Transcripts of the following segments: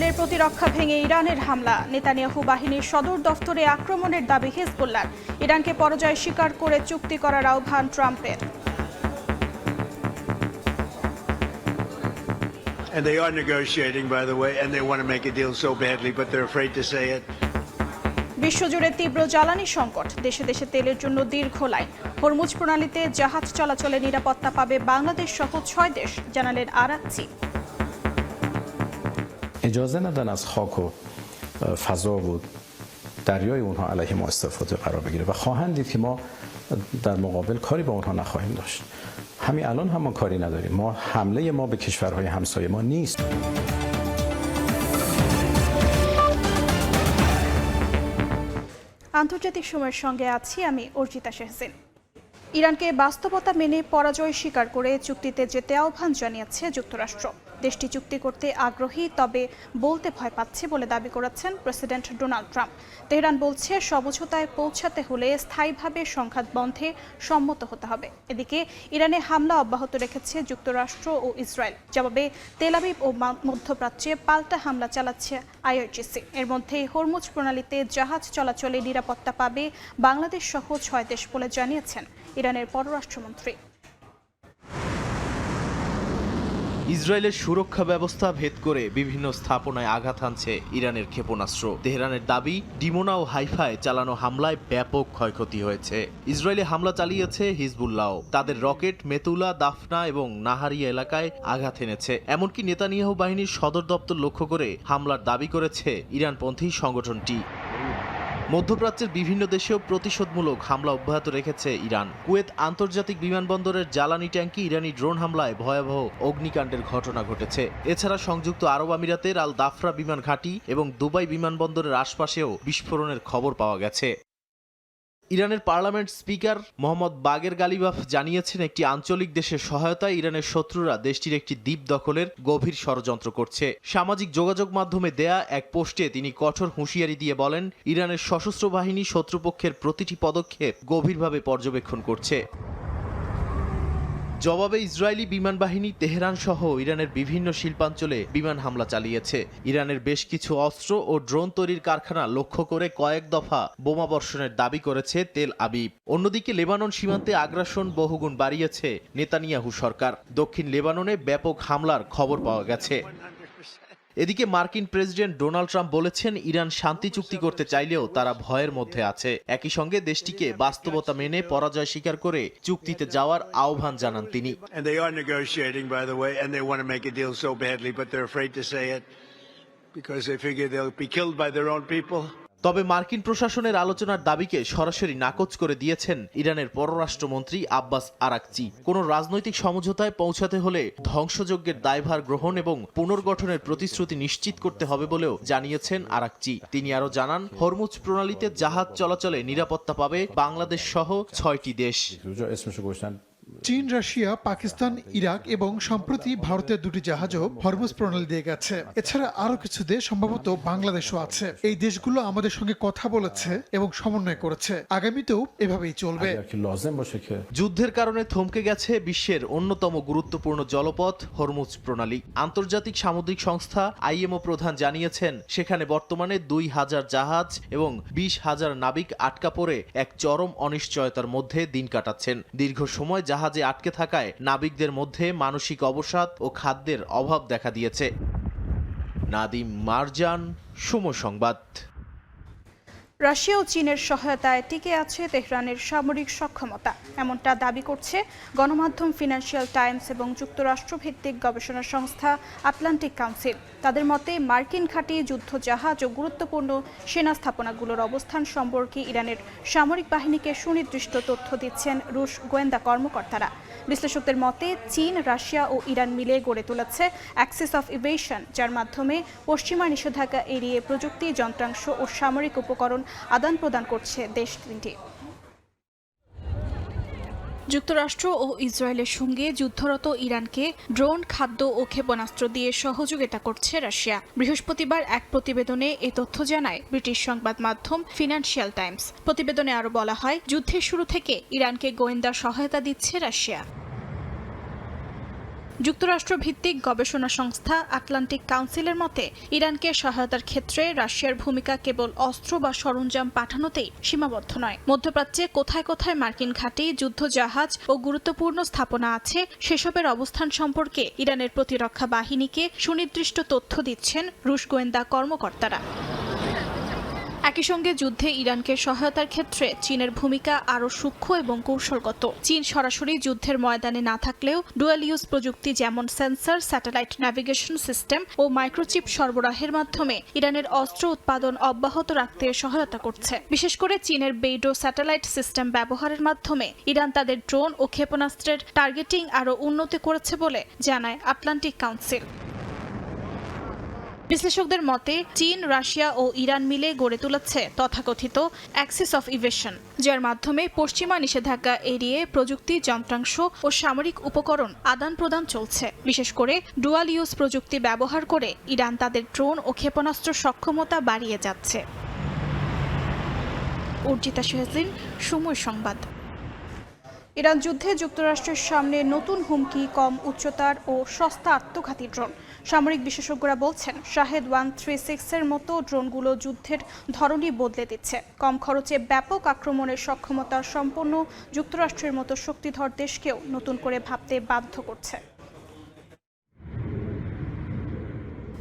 ইসরায়েলের প্রতিরক্ষা ভেঙে ইরানের হামলা, নেতানিয়াহু বাহিনীর সদর দফতরে আক্রমণের দাবি হিজবুল্লাহর। ইরানকে পরাজয় স্বীকার করে চুক্তি করার আহ্বান ট্রাম্পের। And they are negotiating, by the way, and they want to make a deal so badly, but they're afraid to say it. বিশ্বজুড়ে তীব্র জ্বালানি সংকট, দেশে দেশে তেলের জন্য দীর্ঘ লাইন। হরমুজ প্রণালীতে জাহাজ চলাচলে নিরাপত্তা পাবে বাংলাদেশ সহ 6 দেশ, জানালেন আরাকচি। اجازه ندن از خاک و فضا و دریای اونها علیه ما استفاده قرار بگیره و خواهند دید که ما در مقابل کاری با اونها نخواهیم داشت. همین الان هم ما کاری نداریم. ما حمله ما به کشورهای همسایه ما نیست. আন্তর্জাতিক সময়ের সঙ্গে আছি আমি অর্জিতা শেহসিন। ইরানকে বাস্তবতা মেনে পরাজয় স্বীকার করে চুক্তিতে যেতে আহ্বান জানিয়েছে যুক্তরাষ্ট্র। দেশটি চুক্তি করতে আগ্রহী, তবে বলতে ভয় পাচ্ছে বলে দাবি করেছেন প্রেসিডেন্ট ডোনাল্ড ট্রাম্প। তেহরান বলছে সমঝোতায় পৌঁছাতে হলে স্থায়ীভাবে সংঘাত বন্ধে সম্মত হতে হবে। এদিকে ইরানে হামলা অব্যাহত রেখেছে যুক্তরাষ্ট্র ও ইসরায়েল। জবাবে তেল আবিব ও মধ্যপ্রাচ্যে পাল্টা হামলা চালাচ্ছে আইআরজিসি। এর মধ্যে হরমুজ প্রণালীতে জাহাজ চলাচলে নিরাপত্তা পাবে বাংলাদেশ সহ 6 দেশ বলে জানিয়েছেন ইরানের পররাষ্ট্রমন্ত্রী। ইসরায়েলের সুরক্ষা ব্যবস্থা ভেদ করে বিভিন্ন স্থাপনায় আঘাত হানছে ইরানের ক্ষেপণাস্ত্র। তেহরানের দাবি, ডিমোনা ও হাইফায় চালানো হামলায় ব্যাপক ক্ষয়ক্ষতি হয়েছে। ইসরায়েলে হামলা চালিয়েছে হিজবুল্লাহ। তাদের রকেট মেতুলা, দাফনা এবং নাহারিয়া এলাকায় আঘাত এনেছে। এমনকি নেতানিয়াহু বাহিনীর সদর দপ্তর লক্ষ্য করে হামলার দাবি করেছে ইরানপন্থী সংগঠনটি। মধ্যপ্রাচ্যের বিভিন্ন দেশেও প্রতিশোধমূলক হামলা অব্যাহত রেখেছে ইরান। কুয়েত আন্তর্জাতিক বিমানবন্দরের জ্বালানি ট্যাঙ্কি ইরানি ড্রোন হামলায় ভয়াবহ অগ্নিকাণ্ডের ঘটনা ঘটেছে। এছাড়া সংযুক্ত আরব আমিরাতের আল দাফরা বিমান ঘাঁটি এবং দুবাই বিমানবন্দরের আশপাশেও বিস্ফোরণের খবর পাওয়া গেছে। ইরানের পার্লামেন্ট স্পিকার মোহাম্মদ বাগের গালিবাফ জানিয়েছেন, একটি আঞ্চলিক দেশের সহায়তায় ইরানের শত্রুরা দেশটির একটি দ্বীপ দখলের গভীর ষড়যন্ত্র করছে। সামাজিক যোগাযোগ মাধ্যমে দেয়া এক পোস্টে তিনি কঠোর হুঁশিয়ারি দিয়ে বলেন, ইরানের সশস্ত্র বাহিনী শত্রুপক্ষের প্রতিটি পদক্ষেপ গভীরভাবে পর্যবেক্ষণ করছে। জবাবে ইসরায়েলি বিমান বাহিনী তেহরান সহ ইরানের বিভিন্ন শিল্পাঞ্চলে বিমান হামলা চালিয়েছে। ইরানের বেশ কিছু অস্ত্র ও ড্রোন তৈরির কারখানা লক্ষ্য করে কয়েক দফা বোমা বর্ষণের দাবি করেছে তেল আবিব। অন্যদিকে লেবানন সীমান্তে আগ্রাসন বহুগুণ বাড়িয়েছে নেতানিয়াহু সরকার। দক্ষিণ লেবাননে ব্যাপক হামলার খবর পাওয়া গেছে। এদিকে মার্কিন প্রেসিডেন্ট ডোনাল্ড ট্রাম্প বলেছেন, ইরান শান্তি চুক্তি করতে চাইলেও তারা ভয়ের মধ্যে আছে। একই সঙ্গে দেশটিকে বাস্তবতা মেনে পরাজয় স্বীকার করে চুক্তিতে যাওয়ার আহ্বান জানান তিনি। And they are negotiating, by the way, and they want to make a deal so badly, but they're afraid to say it because they figure they'll be killed by their own people. তবে মার্কিন প্রশাসনের আলোচনার দাবিকে সরাসরি নাকচ করে দিয়েছেন ইরানের পররাষ্ট্রমন্ত্রী আব্বাস আরাকচি। কোনো রাজনৈতিক সমঝোতায় পৌঁছাতে হলে ধ্বংসযজ্ঞের দায়ভার গ্রহণ এবং পুনর্গঠনের প্রতিশ্রুতি নিশ্চিত করতে হবে বলেও জানিয়েছেন আরাকচি। তিনি আরও জানান, হরমুজ প্রণালীতে জাহাজ চলাচলে নিরাপত্তা পাবে বাংলাদেশ সহ 6টি দেশ। চীন, রাশিয়া, পাকিস্তান, ইরাক এবং সম্প্রতি ভারতের 2টি জাহাজও হরমুজ প্রণালী দিয়ে গেছে। এছাড়া আরো কিছু দেশ, সম্ভবত বাংলাদেশও আছে। এই দেশগুলো আমাদের সঙ্গে কথা বলেছে এবং সমন্বয় করেছে। আগামীতেও এভাবেই চলবে। যুদ্ধের কারণে থমকে গেছে বিশ্বের অন্যতম গুরুত্বপূর্ণ জলপথ হরমুজ প্রণালী। আন্তর্জাতিক সামুদ্রিক সংস্থা আইএমও প্রধান জানিয়েছেন, সেখানে বর্তমানে 2000 জাহাজ এবং 20,000 নাবিক আটকা পড়ে এক চরম অনিশ্চয়তার মধ্যে দিন কাটাচ্ছেন। দীর্ঘ সময় জাহাজে আটকে থাকায় নাবিকদের মধ্যে মানসিক অবসাদ ও খাদ্যের অভাব দেখা দিয়েছে। নাদিম মারজান, সময় সংবাদ। রাশিয়া ও চীনের সহায়তায় টিকে আছে তেহরানের সামরিক সক্ষমতা, এমনটা দাবি করছে গণমাধ্যম ফিনান্সিয়াল টাইমস এবং যুক্তরাষ্ট্রভিত্তিক গবেষণা সংস্থা আটলান্টিক কাউন্সিল। তাদের মতে, মার্কিন ঘাঁটি, যুদ্ধজাহাজ ও গুরুত্বপূর্ণ সেনা স্থাপনাগুলোর অবস্থান সম্পর্কে ইরানের সামরিক বাহিনীকে সুনির্দিষ্ট তথ্য দিচ্ছেন রুশ গোয়েন্দা কর্মকর্তারা। বিশ্লেষকদের মতে, চীন, রাশিয়া ও ইরান মিলে গড়ে তুলেছে অ্যাক্সিস অফ ইভেশন, যার মাধ্যমে পশ্চিমা নিষেধাজ্ঞা এড়িয়ে প্রযুক্তি, যন্ত্রাংশ ও সামরিক উপকরণ আদান প্রদান করছে দেশ তিনটি। যুক্তরাষ্ট্র ও ইসরায়েলের সঙ্গে যুদ্ধরত ইরানকে ড্রোন, খাদ্য ও ক্ষেপণাস্ত্র দিয়ে সহযোগিতা করছে রাশিয়া। বৃহস্পতিবার এক প্রতিবেদনে এ তথ্য জানায় ব্রিটিশ সংবাদ মাধ্যম ফিনান্সিয়াল টাইমস। প্রতিবেদনে আরও বলা হয়, যুদ্ধের শুরু থেকে ইরানকে গোয়েন্দা সহায়তা দিচ্ছে রাশিয়া। যুক্তরাষ্ট্র ভিত্তিক গবেষণা সংস্থা আটলান্টিক কাউন্সিলের মতে ইরানকে সহায়তার ক্ষেত্রে রাশিয়ার ভূমিকা কেবল অস্ত্র বা সরঞ্জাম পাঠানোতেই সীমাবদ্ধ নয়। মধ্যপ্রাচ্যে কোথায় কোথায় মার্কিন ঘাঁটি, যুদ্ধজাহাজ ও গুরুত্বপূর্ণ স্থাপনা আছে সেসবের অবস্থান সম্পর্কে ইরানের প্রতিরক্ষা বাহিনীকে সুনির্দিষ্ট তথ্য দিচ্ছেন রুশ গোয়েন্দা কর্মকর্তারা। একই সঙ্গে যুদ্ধে ইরানকে সহায়তার ক্ষেত্রে চীনের ভূমিকা আরও সূক্ষ্ম এবং কৌশলগত। চীন সরাসরি যুদ্ধের ময়দানে না থাকলেও ডুয়াল ইউজ প্রযুক্তি যেমন সেন্সর, স্যাটেলাইট ন্যাভিগেশন সিস্টেম ও মাইক্রোচিপ সরবরাহের মাধ্যমে ইরানের অস্ত্র উৎপাদন অব্যাহত রাখতে সহায়তা করছে। বিশেষ করে চীনের বেইডো স্যাটেলাইট সিস্টেম ব্যবহারের মাধ্যমে ইরান তাদের ড্রোন ও ক্ষেপণাস্ত্রের টার্গেটিং আরও উন্নতি করেছে বলে জানায় আটলান্টিক কাউন্সিল। বিশ্লেষকদের মতে চীন, রাশিয়া ও ইরান মিলে গড়ে তুলেছে তথাকথিত অ্যাক্সিস অফ ইভেশন, যার মাধ্যমে পশ্চিমা নিষেধাজ্ঞা এড়িয়ে প্রযুক্তি, যন্ত্রাংশ ও সামরিক উপকরণ আদান প্রদান চলছে। বিশেষ করে ডুয়াল ইউজ প্রযুক্তি ব্যবহার করে ইরান তাদের ড্রোন ও ক্ষেপণাস্ত্র সক্ষমতা বাড়িয়ে যাচ্ছে। অর্জিতা শেহজিন, সময় সংবাদ। ইরান যুদ্ধে যুক্তরাষ্ট্রের সামনে নতুন হুমকি কম উচ্চতার ও সস্তা আত্মঘাতী ড্রোন। সামরিক বিশেষজ্ঞরা বলছেন শাহেদ 136-এর মতো ড্রোনগুলো যুদ্ধের ধরনই বদলে দিচ্ছে। কম খরচে ব্যাপক আক্রমণের ক্ষমতা সম্পন্ন যুক্তরাষ্ট্রের মতো শক্তিধর দেশকেও নতুন করে ভাবতে বাধ্য করছে।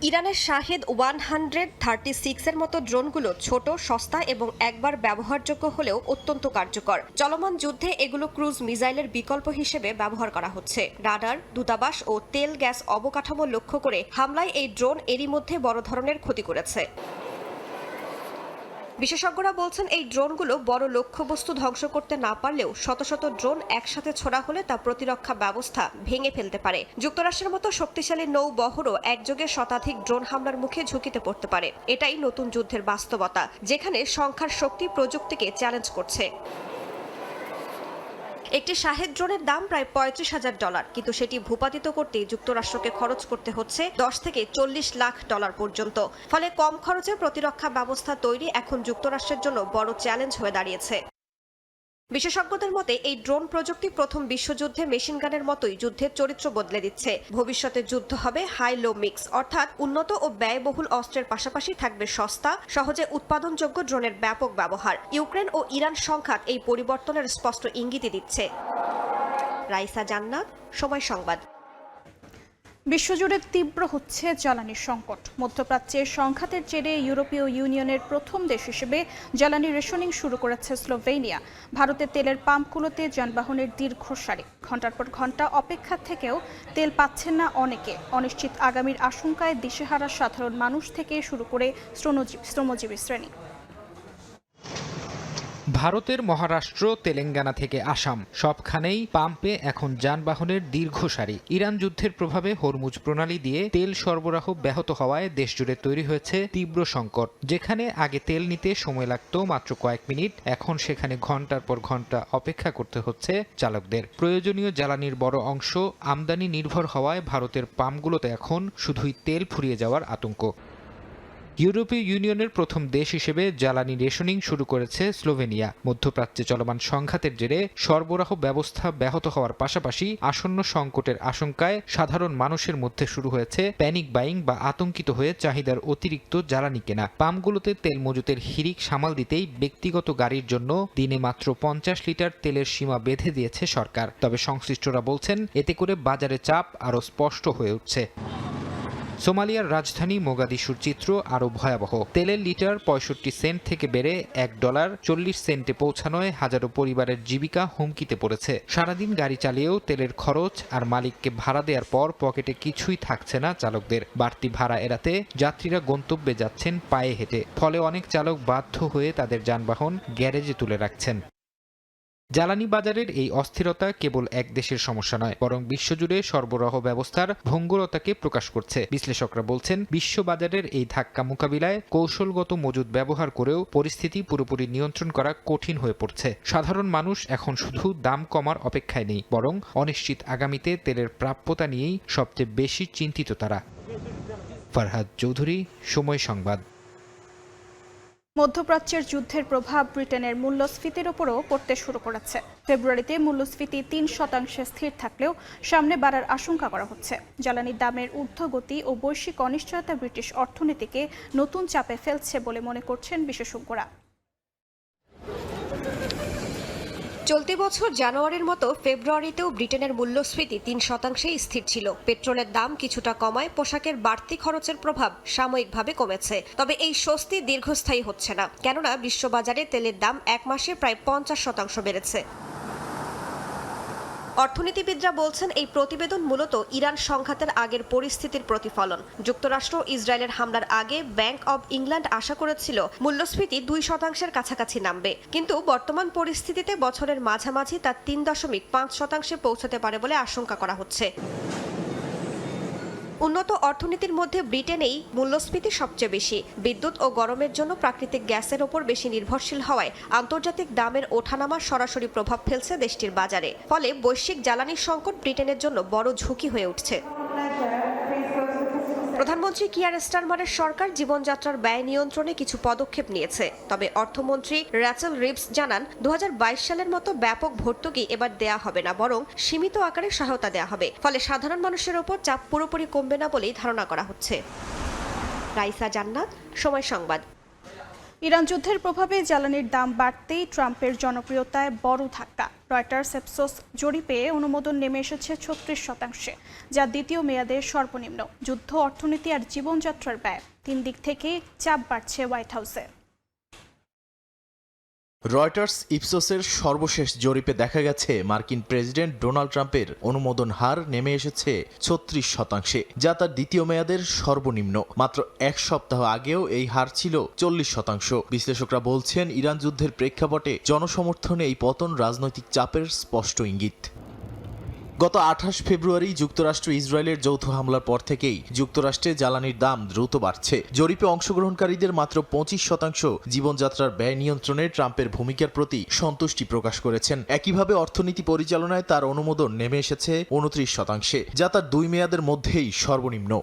ইরানের শাহেদ 136-এর মতো ড্রোনগুলো ছোট, সস্তা এবং একবার ব্যবহারযোগ্য হলেও অত্যন্ত কার্যকর। চলমান যুদ্ধে এগুলো ক্রুজ মিসাইলের বিকল্প হিসেবে ব্যবহার করা হচ্ছে। রাডার, দূতাবাস ও তেল গ্যাস অবকাঠামো লক্ষ্য করে হামলায় এই ড্রোন এরই মধ্যে বড় ধরনের ক্ষতি করেছে। বিশেষজ্ঞরা বলছেন এই ড্রোনগুলো বড় লক্ষ্যবস্তু ধ্বংস করতে না পারলেও শত শত ড্রোন একসাথে ছোড়া হলে তা প্রতিরক্ষা ব্যবস্থা ভেঙে ফেলতে পারে। যুক্তরাষ্ট্রের মতো শক্তিশালী নৌবহরও একযোগে শতাধিক ড্রোন হামলার মুখে ঝুঁকিতে পড়তে পারে। এটাই নতুন যুদ্ধের বাস্তবতা, যেখানে সংখ্যার শক্তি প্রযুক্তিকে চ্যালেঞ্জ করছে। একটি শাহেদ ড্রোনের দাম প্রায় $35,000, কিন্তু সেটি ভূপাতিত করতে যুক্তরাষ্ট্রকে খরচ করতে হচ্ছে $10 থেকে $40 লাখ পর্যন্ত। ফলে কম খরচে প্রতিরক্ষা ব্যবস্থা তৈরি এখন যুক্তরাষ্ট্রের জন্য বড় চ্যালেঞ্জ হয়ে দাঁড়িয়েছে। বিশেষজ্ঞদের মতে এই ড্রোন প্রযুক্তি প্রথম বিশ্বযুদ্ধে মেশিনগানের মতোই যুদ্ধের চরিত্র বদলে দিচ্ছে। ভবিষ্যতে যুদ্ধ হবে হাই লো মিক্স, অর্থাৎ উন্নত ও ব্যয়বহুল অস্ত্রের পাশাপাশি থাকবে সস্তা, সহজে উৎপাদনযোগ্য ড্রোনের ব্যাপক ব্যবহার। ইউক্রেন ও ইরান সংঘাত এই পরিবর্তনের স্পষ্ট ইঙ্গিতই দিচ্ছে। রাইসা জান্নাত, সময় সংবাদ। বিশ্বজুড়ে তীব্র হচ্ছে জ্বালানির সংকট। মধ্যপ্রাচ্যের সংঘাতের জেরে ইউরোপীয় ইউনিয়নের প্রথম দেশ হিসেবে জ্বালানি রেশনিং শুরু করেছে স্লোভেনিয়া। ভারতের তেলের পাম্পগুলোতে যানবাহনের দীর্ঘ সারি, ঘণ্টার পর ঘণ্টা অপেক্ষা থেকেও তেল পাচ্ছেন না অনেকে। অনিশ্চিত আগামীর আশঙ্কায় দিশেহারা সাধারণ মানুষ থেকে শুরু করে শ্রমজীবী শ্রেণী। ভারতের মহারাষ্ট্র, তেলেঙ্গানা থেকে আসাম সবখানেই পাম্পে এখন যানবাহনের দীর্ঘ সারি। ইরান যুদ্ধের প্রভাবে হরমুজ প্রণালী দিয়ে তেল সরবরাহ ব্যাহত হওয়ায় দেশজুড়ে তৈরি হয়েছে তীব্র সংকট। যেখানে আগে তেল নিতে সময় লাগত মাত্র কয়েক মিনিট, এখন সেখানে ঘন্টার পর ঘন্টা অপেক্ষা করতে হচ্ছে চালকদের। প্রয়োজনীয় জ্বালানির বড় অংশ আমদানি নির্ভর হওয়ায় ভারতের পাম্পগুলোতে এখন শুধুই তেল ফুরিয়ে যাওয়ার আতঙ্ক। ইউরোপীয় ইউনিয়নের প্রথম দেশ হিসেবে জ্বালানি রেশনিং শুরু করেছে স্লোভেনিয়া। মধ্যপ্রাচ্যে চলমান সংঘাতের জেরে সরবরাহ ব্যবস্থা ব্যাহত হওয়ার পাশাপাশি আসন্ন সংকটের আশঙ্কায় সাধারণ মানুষের মধ্যে শুরু হয়েছে প্যানিক বাইং বা আতঙ্কিত হয়ে চাহিদার অতিরিক্ত জ্বালানি কেনা। পাম্পগুলোতে তেল মজুতের হিড়িক সামাল দিতেই ব্যক্তিগত গাড়ির জন্য দিনে মাত্র 50 লিটার তেলের সীমা বেঁধে দিয়েছে সরকার। তবে সংশ্লিষ্টরা বলছেন এতে করে বাজারে চাপ আরও স্পষ্ট হয়ে উঠছে। সোমালিয়ার রাজধানী মোগাদিশুর চিত্র আরও ভয়াবহ। তেলের লিটার 65 সেন্ট থেকে বেড়ে $1.40 পৌঁছানোয় হাজারো পরিবারের জীবিকা হুমকিতে পড়েছে। সারাদিন গাড়ি চালিয়েও তেলের খরচ আর মালিককে ভাড়া দেওয়ার পর পকেটে কিছুই থাকছে না চালকদের। বাড়তি ভাড়া এড়াতে যাত্রীরা গন্তব্যে যাচ্ছেন পায়ে হেঁটে। ফলে অনেক চালক বাধ্য হয়ে তাদের যানবাহন গ্যারেজে তুলে রাখছেন। জ্বালানি বাজারের এই অস্থিরতা কেবল এক দেশের সমস্যা নয়, বরং বিশ্বজুড়ে সরবরাহ ব্যবস্থার ভঙ্গুরতাকে প্রকাশ করছে। বিশ্লেষকরা বলছেন বিশ্ববাজারের এই ধাক্কা মোকাবিলায় কৌশলগত মজুদ ব্যবহার করেও পরিস্থিতি পুরোপুরি নিয়ন্ত্রণ করা কঠিন হয়ে পড়ছে। সাধারণ মানুষ এখন শুধু দাম কমার অপেক্ষায় নেই, বরং অনিশ্চিত আগামীতে তেলের প্রাপ্যতা নিয়েই সবচেয়ে বেশি চিন্তিত তারা। ফারহাদ চৌধুরী, সময় সংবাদ। মধ্যপ্রাচ্যের যুদ্ধের প্রভাব ব্রিটেনের মূল্যস্ফীতির উপরও পড়তে শুরু করেছে। ফেব্রুয়ারিতে মূল্যস্ফীতি 3% স্থির থাকলেও সামনে বাড়ার আশঙ্কা করা হচ্ছে। জ্বালানির দামের ঊর্ধ্বগতি ও বৈশ্বিক অনিশ্চয়তা ব্রিটিশ অর্থনীতিকে নতুন চাপে ফেলছে বলে মনে করছেন বিশেষজ্ঞরা। চলতি বছর জানুয়ারির মতো ফেব্রুয়ারিতেও ব্রিটেনের মূল্যস্ফীতি 3% স্থির ছিল। পেট্রোলের দাম কিছুটা কমায় পোশাকের বাড়তি খরচের প্রভাব সাময়িকভাবে কমেছে। তবে এই স্বস্তি দীর্ঘস্থায়ী হচ্ছে না, কেননা বিশ্ববাজারে তেলের দাম এক মাসে প্রায় 50% বেড়েছে। অর্থনীতিবিদরা বলছেন এই প্রতিবেদন মূলত ইরান সংঘাতের আগের পরিস্থিতির প্রতিফলন। যুক্তরাষ্ট্র ইসরায়েলের হামলার আগে ব্যাংক অব ইংল্যান্ড আশা করেছিল মূল্যস্ফীতি 2% কাছাকাছি নামবে, কিন্তু বর্তমান পরিস্থিতিতে বছরের মাঝামাঝি তা 3.5% পৌঁছাতে পারে বলে আশঙ্কা করা হচ্ছে। উন্নত অর্থনীতির মধ্যে ব্রিটেনেই মূল্যস্ফীতি সবচেয়ে বেশি। বিদ্যুৎ ও গরমের জন্য প্রাকৃতিক গ্যাসের ওপর বেশি নির্ভরশীল হওয়ায় আন্তর্জাতিক দামের ওঠানামা সরাসরি প্রভাব ফেলছে দেশটির বাজারে। ফলে বৈশ্বিক জ্বালানি সংকট ব্রিটেনের জন্য বড় ঝুঁকি হয়ে উঠছে। প্রধানমন্ত্রী কিয়ার স্টারমারের সরকার জীবনযাত্রার ব্যয় নিয়ন্ত্রণে কিছু পদক্ষেপ নিয়েছে। তবে অর্থমন্ত্রী র্যাচেল রিভস জানান 2022 সালের মতো ব্যাপক ভর্তুকি এবার দেয়া হবে না, বরং সীমিত আকারে সহায়তা দেয়া হবে। ফলে সাধারণ মানুষের ওপর চাপ পুরোপুরি কমবে না বলেই ধারণা করা হচ্ছে। রাইসা জান্নাত, সময় সংবাদ। ইরান যুদ্ধের প্রভাবে জ্বালানির দাম বাড়তেই ট্রাম্পের জনপ্রিয়তায় বড় ধাক্কা। রয়টার্স ইপসোস জরিপে অনুমোদন নেমে এসেছে 36%, যা দ্বিতীয় মেয়াদের সর্বনিম্ন। যুদ্ধ, অর্থনীতি আর জীবনযাত্রার ব্যয়, 3 দিক থেকেই চাপ বাড়ছে হোয়াইট হাউসে। রয়টার্স ইপসোসের সর্বশেষ জরিপে দেখা গেছে মার্কিন প্রেসিডেন্ট ডোনাল্ড ট্রাম্পের অনুমোদন হার নেমে এসেছে 36%, যা তার দ্বিতীয় মেয়াদের সর্বনিম্ন। মাত্র এক সপ্তাহ আগেও এই হার ছিল 40%। বিশ্লেষকরা বলছেন ইরান যুদ্ধের প্রেক্ষাপটে জনসমর্থনে এই পতন রাজনৈতিক চাপের স্পষ্ট ইঙ্গিত। গত 28 ফেব্রুয়ারি যুক্তরাষ্ট্র ইসরায়েলের যৌথ হামলার পর থেকেই যুক্তরাষ্ট্রে জ্বালানির দাম দ্রুত বাড়ছে। জরিপে অংশগ্রহণকারীদের মাত্র 25% জীবনযাত্রার ব্যয় নিয়ন্ত্রণে ট্রাম্পের ভূমিকার প্রতি সন্তুষ্টি প্রকাশ করেছেন। একইভাবে অর্থনীতি পরিচালনায় তার অনুমোদন নেমে এসেছে 29%, যা তার 2 মেয়াদের মধ্যেই সর্বনিম্ন।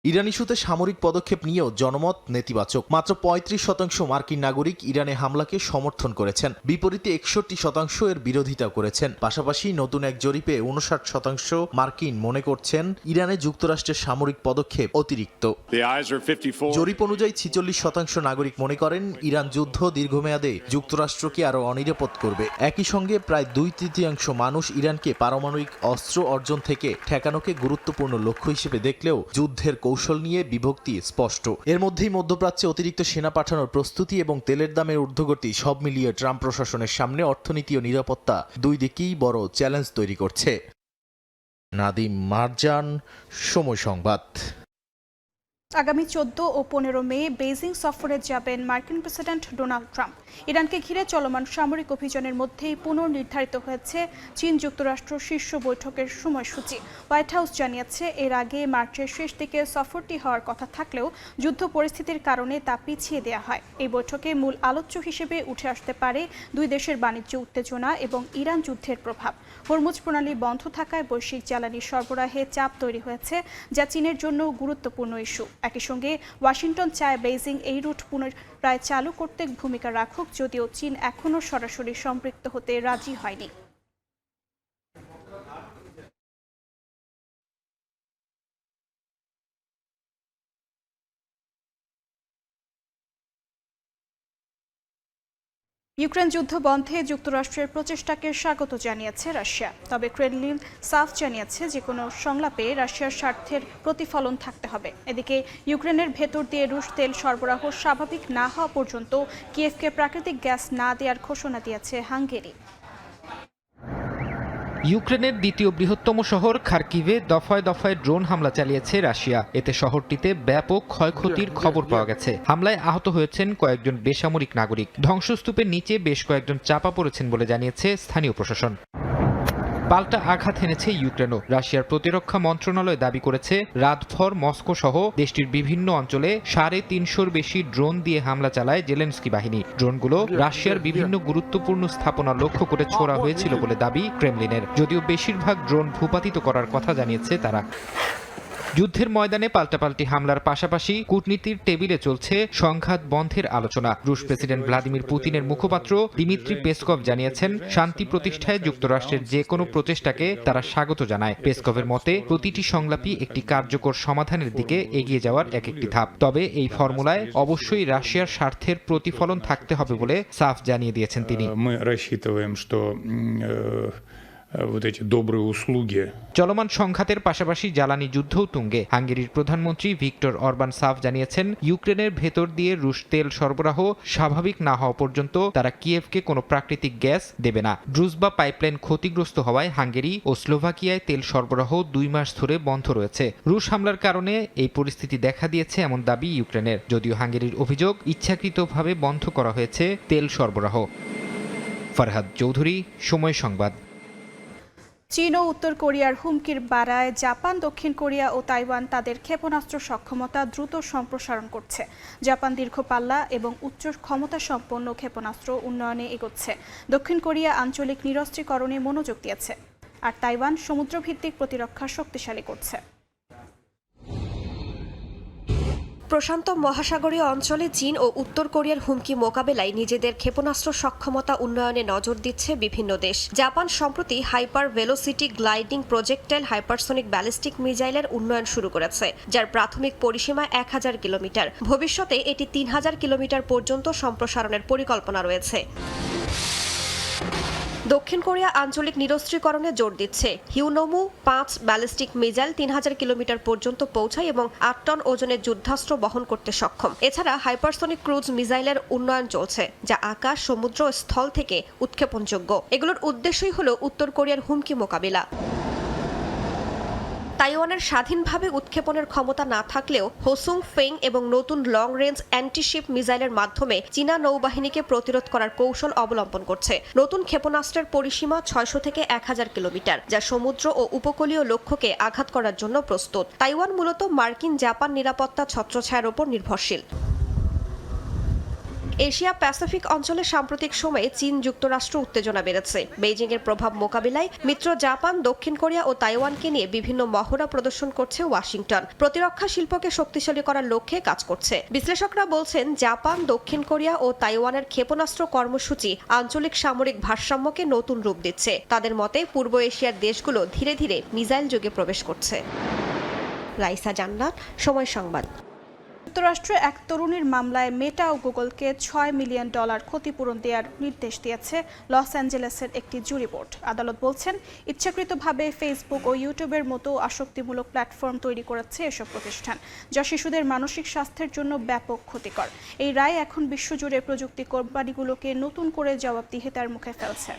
ইরান ইস্যুতে সামরিক পদক্ষেপ নিয়েও জনমত নেতিবাচক। মাত্র 35% মার্কিন নাগরিক ইরানে হামলাকে সমর্থন করেছেন, বিপরীতে 61% এর বিরোধিতা করেছেন। পাশাপাশি নতুন এক জরিপে 59% মার্কিন মনে করছেন ইরানে যুক্তরাষ্ট্রের সামরিক পদক্ষেপ অতিরিক্ত। জরিপ অনুযায়ী 46% নাগরিক মনে করেন ইরান যুদ্ধ দীর্ঘমেয়াদে যুক্তরাষ্ট্রকে আরও অনিরাপদ করবে। একই সঙ্গে প্রায় 2/3 মানুষ ইরানকে পারমাণবিক অস্ত্র অর্জন থেকে ঠেকানোকে গুরুত্বপূর্ণ লক্ষ্য হিসেবে দেখলেও যুদ্ধের কৌশল নিয়ে বিভক্তি স্পষ্ট। এর মধ্যেই মধ্যপ্রাচ্যে অতিরিক্ত সেনা পাঠানোর প্রস্তুতি এবং তেলের দামের ঊর্ধ্বগতি সব মিলিয়ে ট্রাম্প প্রশাসনের সামনে অর্থনীতি ও নিরাপত্তা দুই দিকেই বড় চ্যালেঞ্জ তৈরি করছে। নাদিম মারজান, সময় সংবাদ। আগামী 14 ও 15 মে বেইজিং সফরে যাবেন মার্কিন প্রেসিডেন্ট ডোনাল্ড ট্রাম্প। ইরানকে ঘিরে চলমান সামরিক অভিযানের মধ্যেই পুনর্নির্ধারিত হয়েছে চীন যুক্তরাষ্ট্র শীর্ষ বৈঠকের সময়সূচি। হোয়াইট হাউস জানিয়েছে এর আগে মার্চের শেষ দিকে সফরটি হওয়ার কথা থাকলেও যুদ্ধ পরিস্থিতির কারণে তা পিছিয়ে দেওয়া হয়। এই বৈঠকে মূল আলোচ্য হিসেবে উঠে আসতে পারে দুই দেশের বাণিজ্য উত্তেজনা এবং ইরান যুদ্ধের প্রভাব। হরমুজ প্রণালী বন্ধ থাকায় বৈশ্বিক জ্বালানি সরবরাহে চাপ তৈরি হয়েছে, যা চীনের জন্য গুরুত্বপূর্ণ ইস্যু। একই সঙ্গে ওয়াশিংটন চায় বেইজিং এই রুট পুনরায় চালু করতে ভূমিকা রাখুক, যদিও চীন এখনও সরাসরি সম্পৃক্ত হতে রাজি হয়নি। ইউক্রেন যুদ্ধ বন্ধে যুক্তরাষ্ট্রের প্রচেষ্টাকে স্বাগত জানিয়েছে রাশিয়া। তবে ক্রেমলিন সাফ জানিয়েছে যে কোনো সংলাপে রাশিয়ার স্বার্থের প্রতিফলন থাকতে হবে। এদিকে ইউক্রেনের ভেতর দিয়ে রুশ তেল সরবরাহ স্বাভাবিক না হওয়া পর্যন্ত কিয়েভকে প্রাকৃতিক গ্যাস না দেওয়ার ঘোষণা দিয়েছে হাঙ্গেরি। ইউক্রেনের দ্বিতীয় বৃহত্তম শহর খার্কিভে দফায় দফায় ড্রোন হামলা চালিয়েছে রাশিয়া। এতে শহরটিতে ব্যাপক ক্ষয়ক্ষতির খবর পাওয়া গেছে। হামলায় আহত হয়েছেন কয়েকজন বেসামরিক নাগরিক। ধ্বংসস্তূপের নিচে বেশ কয়েকজন চাপা পড়েছেন বলে জানিয়েছে স্থানীয় প্রশাসন। পাল্টা আঘাত এনেছে ইউক্রেনও। রাশিয়ার প্রতিরক্ষা মন্ত্রণালয় দাবি করেছে রাতভর মস্কো সহ দেশটির বিভিন্ন অঞ্চলে 350-র বেশি ড্রোন দিয়ে হামলা চালায় জেলেনস্কি বাহিনী। ড্রোনগুলো রাশিয়ার বিভিন্ন গুরুত্বপূর্ণ স্থাপনা লক্ষ্য করে ছোড়া হয়েছিল বলে দাবি ক্রেমলিনের, যদিও বেশিরভাগ ড্রোন ভূপাতিত করার কথা জানিয়েছে তারা। যুদ্ধের ময়দানে পাল্টাপাল্টি হামলার পাশাপাশি কূটনীতির টেবিলে চলছে সংঘাত বন্ধের আলোচনা। রুশ প্রেসিডেন্ট ভ্লাদিমির পুতিনের মুখপাত্র দিমিত্রি পেসকভ জানিয়েছেন, শান্তি প্রতিষ্ঠায় যুক্তরাষ্ট্রের যে কোনো প্রচেষ্টাকে তারা স্বাগত জানায়। পেসকভের মতে, প্রতিটি সংলাপই একটি কার্যকর সমাধানের দিকে এগিয়ে যাওয়ার এক একটি ধাপ। তবে এই ফর্মুলায় অবশ্যই রাশিয়ার স্বার্থের প্রতিফলন থাকতে হবে বলে সাফ জানিয়ে দিয়েছেন তিনি। চলমান সংঘাতের পাশাপাশি জ্বালানি যুদ্ধও তুঙ্গে। হাঙ্গেরির প্রধানমন্ত্রী ভিক্টর অরবান সাফ জানিয়েছেন, ইউক্রেনের ভেতর দিয়ে রুশ তেল সরবরাহ স্বাভাবিক না হওয়া পর্যন্ত তারা কিয়েভকে কোনো প্রাকৃতিক গ্যাস দেবে না। ড্রুজবা পাইপলাইন ক্ষতিগ্রস্ত হওয়ায় হাঙ্গেরি ও স্লোভাকিয়ায় তেল সরবরাহ 2 মাস ধরে বন্ধ রয়েছে। রুশ হামলার কারণে এই পরিস্থিতি দেখা দিয়েছে এমন দাবি ইউক্রেনের, যদিও হাঙ্গেরির অভিযোগ ইচ্ছাকৃতভাবে বন্ধ করা হয়েছে তেল সরবরাহ। ফরহাদ চৌধুরী, সময় সংবাদ। চীন ও উত্তর কোরিয়ার হুমকির বাড়ায় জাপান, দক্ষিণ কোরিয়া ও তাইওয়ান তাদের ক্ষেপণাস্ত্র সক্ষমতা দ্রুত সম্প্রসারণ করছে। জাপান দীর্ঘ পাল্লা এবং উচ্চ ক্ষমতা সম্পন্ন ক্ষেপণাস্ত্র উন্নয়নে এগোচ্ছে। দক্ষিণ কোরিয়া আঞ্চলিক নিরস্ত্রীকরণে মনোযোগ দিয়েছে, আর তাইওয়ান সমুদ্রভিত্তিক প্রতিরক্ষা শক্তিশালী করছে। প্রশান্ত মহাসাগরীয় অঞ্চলে চীন ও উত্তর কোরিয়ার হুমকি মোকাবেলায় নিজেদের ক্ষেপণাস্ত্র সক্ষমতা উন্নয়নে নজর দিচ্ছে বিভিন্ন দেশ। জাপান সম্প্রতি hyper velocity gliding projectile hypersonic ballistic মিসাইলের উন্নয়ন শুরু করেছে, যার প্রাথমিক পরিসীমা 1000 কিলোমিটার। ভবিষ্যতে এটি 3000 কিলোমিটার পর্যন্ত সম্প্রসারণের পরিকল্পনা রয়েছে। দক্ষিণ কোরিয়া আঞ্চলিক নিরস্ত্রীকরণে জোর দিচ্ছে। হিউনোমু 5 ব্যালিস্টিক মিসাইল 3000 কিলোমিটার পর্যন্ত পৌঁছায় এবং 8 টন ওজনের যুদ্ধাস্ত্র বহন করতে সক্ষম। এছাড়া হাইপারসনিক ক্রুজ মিসাইলের উন্নয়ন চলছে, যা আকাশ, সমুদ্র ও স্থল থেকে উৎক্ষেপণযোগ্য। এগুলোর উদ্দেশ্যই হলো উত্তর কোরিয়ার হুমকি মোকাবিলা। তাইওয়ানের স্বাধীনভাবে উৎক্ষেপণের ক্ষমতা না থাকলেও হোসুং ফেং এবং নতুন লং রেঞ্জ অ্যান্টিশিপ মিসাইলের মাধ্যমে চীনা নৌবাহিনীকে প্রতিরোধ করার কৌশল অবলম্বন করছে। নতুন ক্ষেপণাস্ত্রের পরিসীমা 600 থেকে 1000 কিলোমিটার, যা সমুদ্র ও উপকূলীয় লক্ষ্যকে আঘাত করার জন্য প্রস্তুত। তাইওয়ান মূলত মার্কিন জাপান নিরাপত্তা ছত্রছায়ার ওপর নির্ভরশীল। এশিয়া প্যাসিফিক অঞ্চলে সাম্প্রতিক সময়ে চীন যুক্তরাষ্ট্র উত্তেজনা বেড়েছে। বেইজিং এর প্রভাব মোকাবিলায় মিত্র জাপান, দক্ষিণ কোরিয়া ও তাইওয়ানকে নিয়ে বিভিন্ন মহড়া প্রদর্শন করছে ওয়াশিংটন। প্রতিরক্ষা শিল্পকে শক্তিশালী করার লক্ষ্যে কাজ করছে। বিশ্লেষকরা বলছেন, জাপান, দক্ষিণ কোরিয়া ও তাইওয়ানের ক্ষেপণাস্ত্র কর্মসূচি আঞ্চলিক সামরিক ভারসাম্যকে নতুন রূপ দিচ্ছে। তাদের মতে, পূর্ব এশিয়ার দেশগুলো ধীরে ধীরে মিসাইল যুগে প্রবেশ করছে। রাইসা জান্নাত, সময় সংবাদ। যুক্তরাষ্ট্রে এক তরুণীর মামলায় মেটা ও গুগলকে $6 মিলিয়ন ক্ষতিপূরণ দেওয়ার নির্দেশ দিয়েছে লস অ্যাঞ্জেলেসের একটি জুরি বোর্ড। আদালত বলছেন, ইচ্ছাকৃতভাবে ফেসবুক ও ইউটিউবের মতো আসক্তিমূলক প্ল্যাটফর্ম তৈরি করেছে এসব প্রতিষ্ঠান, যা শিশুদের মানসিক স্বাস্থ্যের জন্য ব্যাপক ক্ষতিকর। এই রায় এখন বিশ্বজুড়ে প্রযুক্তি কোম্পানিগুলোকে নতুন করে জবাবদিহিতার মুখে ফেলছে।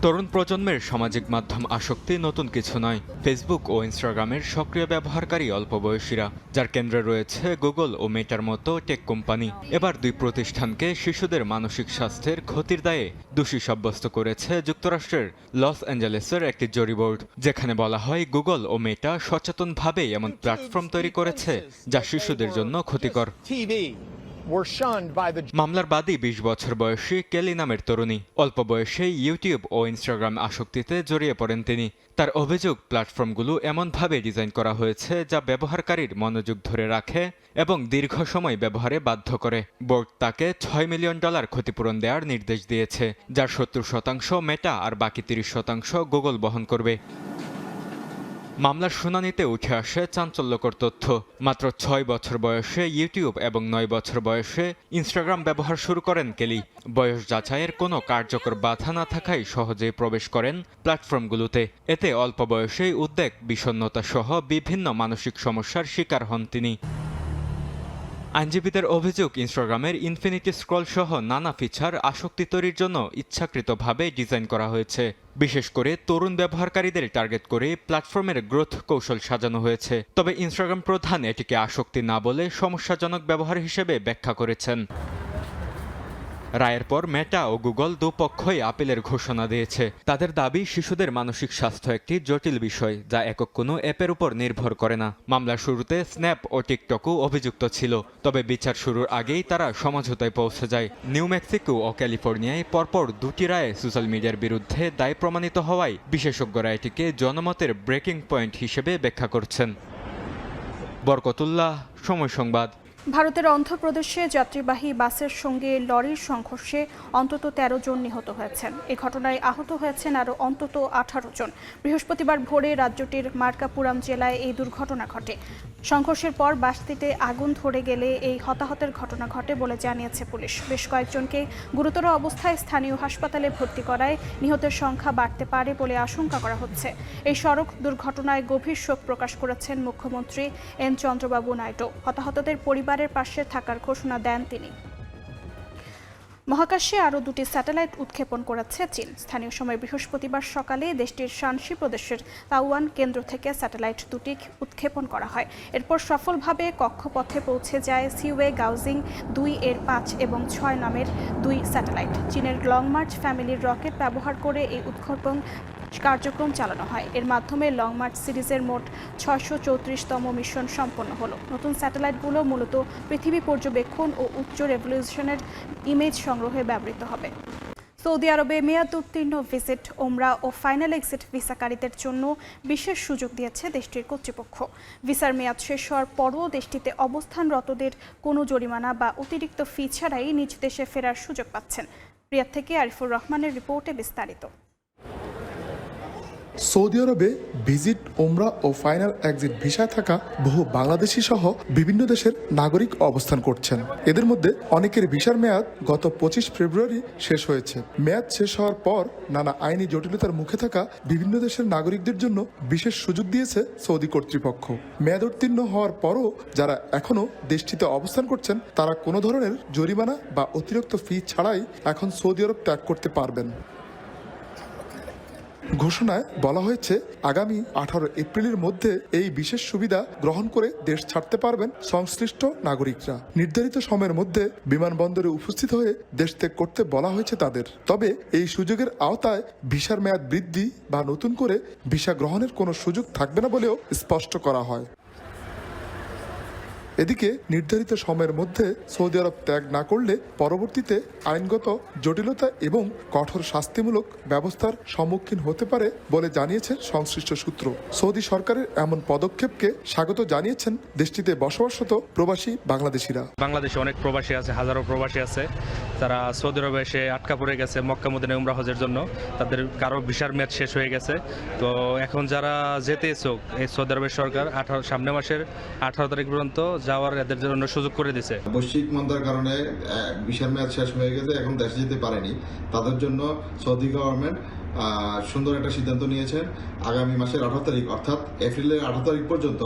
তরুণ প্রজন্মের সামাজিক মাধ্যম আসক্তি নতুন কিছু নয়। ফেসবুক ও ইনস্টাগ্রামের সক্রিয় ব্যবহারকারী অল্প বয়সীরা, যার কেন্দ্রে রয়েছে গুগল ও মেটার মতো টেক কোম্পানি। এবার 2 প্রতিষ্ঠানকে শিশুদের মানসিক স্বাস্থ্যের ক্ষতির দায়ে দোষী সাব্যস্ত করেছে যুক্তরাষ্ট্রের লস অ্যাঞ্জেলেসের একটি জুরি বোর্ড, যেখানে বলা হয় গুগল ও মেটা সচেতনভাবে এমন প্ল্যাটফর্ম তৈরি করেছে যা শিশুদের জন্য ক্ষতিকর। মামলার বাদী 20 বছর বয়সী কেলি নামের তরুণী। অল্প বয়সে ইউটিউব ও ইনস্টাগ্রাম আসক্তিতে জড়িয়ে পড়েন তিনি। তার অভিযোগ, প্ল্যাটফর্মগুলো এমনভাবে ডিজাইন করা হয়েছে যা ব্যবহারকারীর মনোযোগ ধরে রাখে এবং দীর্ঘ সময় ব্যবহারে বাধ্য করে। বোর্ড তাকে $6 মিলিয়ন ক্ষতিপূরণ দেওয়ার নির্দেশ দিয়েছে, যার 70% মেটা আর বাকি 30% গুগল বহন করবে। মামলার শুনানিতে উঠে আসে চাঞ্চল্যকর তথ্য। মাত্র 6 বছর বয়সে ইউটিউব এবং 9 বছর বয়সে ইনস্টাগ্রাম ব্যবহার শুরু করেন কেলি। বয়স যাচাইয়ের কোনো কার্যকর বাধা না থাকায় সহজেই প্রবেশ করেন প্ল্যাটফর্মগুলোতে। এতে অল্প বয়সেই উদ্বেগ, বিষণ্ণতা সহ বিভিন্ন মানসিক সমস্যার শিকার হন তিনি। আইনজীবীদের অভিযোগ, ইনস্টাগ্রামের ইনফিনিটি স্ক্রল সহ নানা ফিচার আসক্তি তৈরির জন্য ইচ্ছাকৃতভাবে ডিজাইন করা হয়েছে। বিশেষ করে তরুণ ব্যবহারকারীদের টার্গেট করে প্ল্যাটফর্মের গ্রোথ কৌশল সাজানো হয়েছে। তবে ইনস্টাগ্রাম প্রধান এটিকে আসক্তি না বলে সমস্যাজনক ব্যবহার হিসেবে ব্যাখ্যা করেছেন। রায়ের পর মেটা ও গুগল দুপক্ষই আপিলের ঘোষণা দিয়েছে। তাদের দাবি, শিশুদের মানসিক স্বাস্থ্য একটি জটিল বিষয় যা একক কোনো অ্যাপের উপর নির্ভর করে না। মামলার শুরুতে স্ন্যাপ ও টিকটকও অভিযুক্ত ছিল, তবে বিচার শুরুর আগেই তারা সমঝোতায় পৌঁছে যায়। নিউ মেক্সিকো ও ক্যালিফোর্নিয়ায় পরপর দুটি রায়ে সোশ্যাল মিডিয়ার বিরুদ্ধে দায় প্রমাণিত হওয়ায় বিশেষজ্ঞরা এটিকে জনমতের ব্রেকিং পয়েন্ট হিসেবে ব্যাখ্যা করছেন। বরকতুল্লাহ, সময় সংবাদ। ভারতের অন্ধ্রপ্রদেশে যাত্রীবাহী বাসের সঙ্গে লরির সংঘর্ষে অন্তত 13 জন নিহত হয়েছেন। এ ঘটনায় আহত হয়েছেন আরও অন্তত 18 জন। বৃহস্পতিবার ভোরে রাজ্যটির মার্কাপুরাম জেলায় এই দুর্ঘটনা ঘটে। সংঘর্ষের পর বাসটিতে আগুন ধরে গেলে এই হতাহতের ঘটনা ঘটে বলে জানিয়েছে পুলিশ। বেশ কয়েকজনকে গুরুতর অবস্থায় স্থানীয় হাসপাতালে ভর্তি করায় নিহতের সংখ্যা বাড়তে পারে বলে আশঙ্কা করা হচ্ছে। এই সড়ক দুর্ঘটনায় গভীর শোক প্রকাশ করেছেন মুখ্যমন্ত্রী এন চন্দ্রবাবু নাইডু। হতাহতদের পরিবারের পাশে থাকার ঘোষণা দেন তিনি। মহাকাশে আরও 2টি স্যাটেলাইট উৎক্ষেপণ করেছে চীন। স্থানীয় সময় বৃহস্পতিবার সকালে দেশটির শানসি প্রদেশের তাওয়ান কেন্দ্র থেকে স্যাটেলাইট 2টি উৎক্ষেপণ করা হয়। এরপর সফলভাবে কক্ষপথে পৌঁছে যায় সিওয়ে গাউজিং 2 এর 5 এবং 6 নামের 2 স্যাটেলাইট। চীনের লং মার্চ ফ্যামিলির রকেট ব্যবহার করে এই উৎক্ষেপণ কার্যক্রম চালানো হয়। এর মাধ্যমে লং মার্চ সিরিজের মোট 634তম মিশন সম্পন্ন হলো। নতুন স্যাটেলাইটগুলো মূলত পৃথিবী পর্যবেক্ষণ ও উচ্চ রেজলিউশনের ইমেজ সংগ্রহে ব্যবহৃত হবে। সৌদি আরবে মেয়াদ উত্তীর্ণ ভিজিট, ওমরা ও ফাইনাল এক্সিট ভিসাকারীদের জন্য বিশেষ সুযোগ দিয়েছে দেশটির কর্তৃপক্ষ। ভিসার মেয়াদ শেষ হওয়ার পরও দেশটিতে অবস্থানরতদের কোনো জরিমানা বা অতিরিক্ত ফি ছাড়াই নিজ দেশে ফেরার সুযোগ পাচ্ছেন। রিয়াদ থেকে আরিফুর রহমানের রিপোর্টে বিস্তারিত। সৌদি আরবে ভিজিট, ওমরা ও ফাইনাল এক্সিট ভিসায় থাকা বহু বাংলাদেশি সহ বিভিন্ন দেশের নাগরিক অবস্থান করছেন। এদের মধ্যে অনেকের ভিসার মেয়াদ গত 25 ফেব্রুয়ারি শেষ হয়েছে। মেয়াদ শেষ হওয়ার পর নানা আইনি জটিলতার মুখে থাকা বিভিন্ন দেশের নাগরিকদের জন্য বিশেষ সুযোগ দিয়েছে সৌদি কর্তৃপক্ষ। মেয়াদ উত্তীর্ণ হওয়ার পরও যারা এখনও দেশটিতে অবস্থান করছেন তারা কোনো ধরনের জরিমানা বা অতিরিক্ত ফি ছাড়াই এখন সৌদি আরব ত্যাগ করতে পারবেন। ঘোষণায় বলা হয়েছে, আগামী 18 এপ্রিলের মধ্যে এই বিশেষ সুবিধা গ্রহণ করে দেশ ছাড়তে পারবেন সংশ্লিষ্ট নাগরিকরা। নির্ধারিত সময়ের মধ্যে বিমানবন্দরে উপস্থিত হয়ে দেশ ত্যাগ করতে বলা হয়েছে তাদের। তবে এই সুযোগের আওতায় ভিসার মেয়াদ বৃদ্ধি বা নতুন করে ভিসা গ্রহণের কোনো সুযোগ থাকবে না বলেও স্পষ্ট করা হয়। এদিকে নির্ধারিত সময়ের মধ্যে সৌদি আরব ত্যাগ না করলে পরবর্তীতে আইনগত জটিলতা এবং কঠোর শাস্তিমূলক ব্যবস্থার সম্মুখীন হতে পারে বলে জানিয়েছে সংশ্লিষ্ট সূত্র। সৌদি সরকারের এমন পদক্ষেপকে স্বাগত জানিয়েছেন দেশটিতে বসবাসরত প্রবাসী বাংলাদেশিরা। বাংলাদেশে অনেক প্রবাসী আছে, হাজারো প্রবাসী আছে, তারা সৌদি আরবে এসে আটকা পড়ে গেছে মক্কা মদিনা উমরা হজের জন্য। তাদের কারো ভিসার মেয়াদ শেষ হয়ে গেছে। তো এখন যারা যেতে ইচ্ছুক, এই সৌদি আরবের সরকার সামনের মাসের 18 তারিখ পর্যন্ত যাওয়ার এদের জন্য সুযোগ করে দিয়েছে। বৈশ্বিক মন্দার কারণে ভিসার মেয়াদ শেষ হয়ে গেছে, এখন দেশে যেতে পারেনি। তাদের জন্য সৌদি গভর্নমেন্ট সুন্দর একটা সিদ্ধান্ত নিয়েছেন। আগামী মাসের 18 তারিখ অর্থাৎ এপ্রিলের 18 তারিখ পর্যন্ত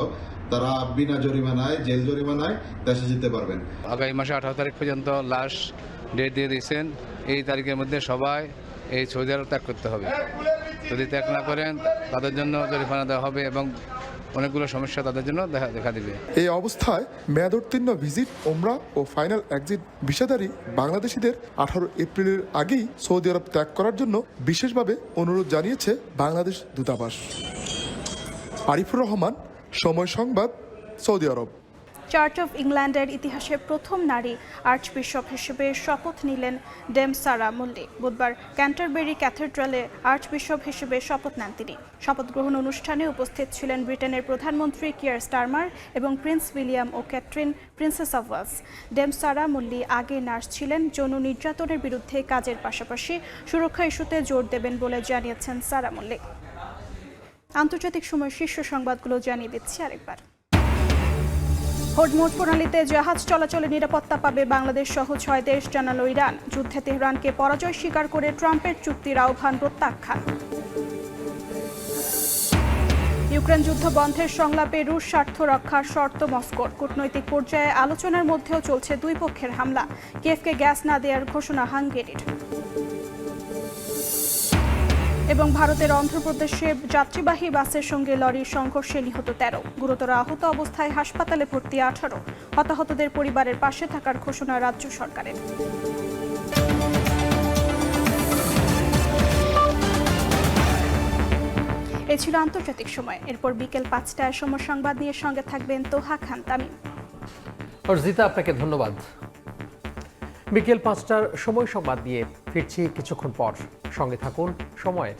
তারা বিনা জরিমানায়, জেল জরিমানায় দেশে যেতে পারবেন। আগামী মাসে 18 তারিখ পর্যন্ত লাস্ট ডেট দিয়ে দিয়েছেন। এই তারিখের মধ্যে সবাই এই সৌদি আরব ত্যাগ করতে হবে। যদি ত্যাগ না করেন তাদের জন্য জরিমানা দেওয়া হবে এবং অনেকগুলো সমস্যা তাদের জন্য দেখা দিবে। এই অবস্থায় মেয়াদোত্তীর্ণ ভিজিট, ওমরা ও ফাইনাল এক্সিট ভিসাধারী বাংলাদেশিদের 18 এপ্রিলের আগেই সৌদি আরব ত্যাগ করার জন্য বিশেষভাবে অনুরোধ জানিয়েছে বাংলাদেশ দূতাবাস। আরিফুর রহমান, সময় সংবাদ, সৌদি আরব। চার্চ অফ ইংল্যান্ডের ইতিহাসে প্রথম নারী আর্চবিশপ হিসেবে শপথ নিলেন ডেম সারা মুল্লি। বুধবার ক্যান্টারবেরি ক্যাথেড্রালে আর্চবিশপ হিসেবে শপথ নেন তিনি। শপথ গ্রহণ অনুষ্ঠানে উপস্থিত ছিলেন ব্রিটেনের প্রধানমন্ত্রী কিয়ার স্টারমার এবং প্রিন্স উইলিয়াম ও Catherine, princess of Wales. Dame Sarah Mullally আগে নার্স ছিলেন। যৌন নির্যাতনের বিরুদ্ধে কাজের পাশাপাশি সুরক্ষা ইস্যুতে জোর দেবেন বলে জানিয়েছেন সারা মুল্লি। আন্তর্জাতিক সময় শীর্ষ সংবাদগুলো জানিয়ে দিচ্ছি আরেকবার। হরমুজ প্রণালীতে জাহাজ চলাচলে নিরাপত্তা পাবে বাংলাদেশ সহ 6 দেশ, জানালো ইরান। যুদ্ধে তেহরানকে পরাজয় স্বীকার করে ট্রাম্পের চুক্তির আহ্বান প্রত্যাখ্যান। ইউক্রেন যুদ্ধ বন্ধের সংলাপে রুশ স্বার্থ রক্ষার শর্ত মস্কোর। কূটনৈতিক পর্যায়ে আলোচনার মধ্যেও চলছে দুই পক্ষের হামলা। কিয়েভকে গ্যাস না দেওয়ার ঘোষণা হাঙ্গেরির। এবং ভারতের অন্ধ্রপ্রদেশে যাত্রীবাহী বাসের সঙ্গে লরির সংঘর্ষে নিহত 13, গুরুতর আহত অবস্থায় হাসপাতালে ভর্তি 18। হতাহতদের পরিবারের পাশে থাকার ঘোষণা রাজ্য সরকারের। এ ছিল আন্তর্জাতিক সময়। এরপর বিকেল 5টায় সময় সংবাদ নিয়ে সঙ্গে থাকবেন তোহা খান তামিম। অর্জিতা, আপনাকে ধন্যবাদ। বিকেল 5টার সময় সংবাদ নিয়ে ফিরছি কিছুক্ষণ পর। সঙ্গে থাকুন সময়ের।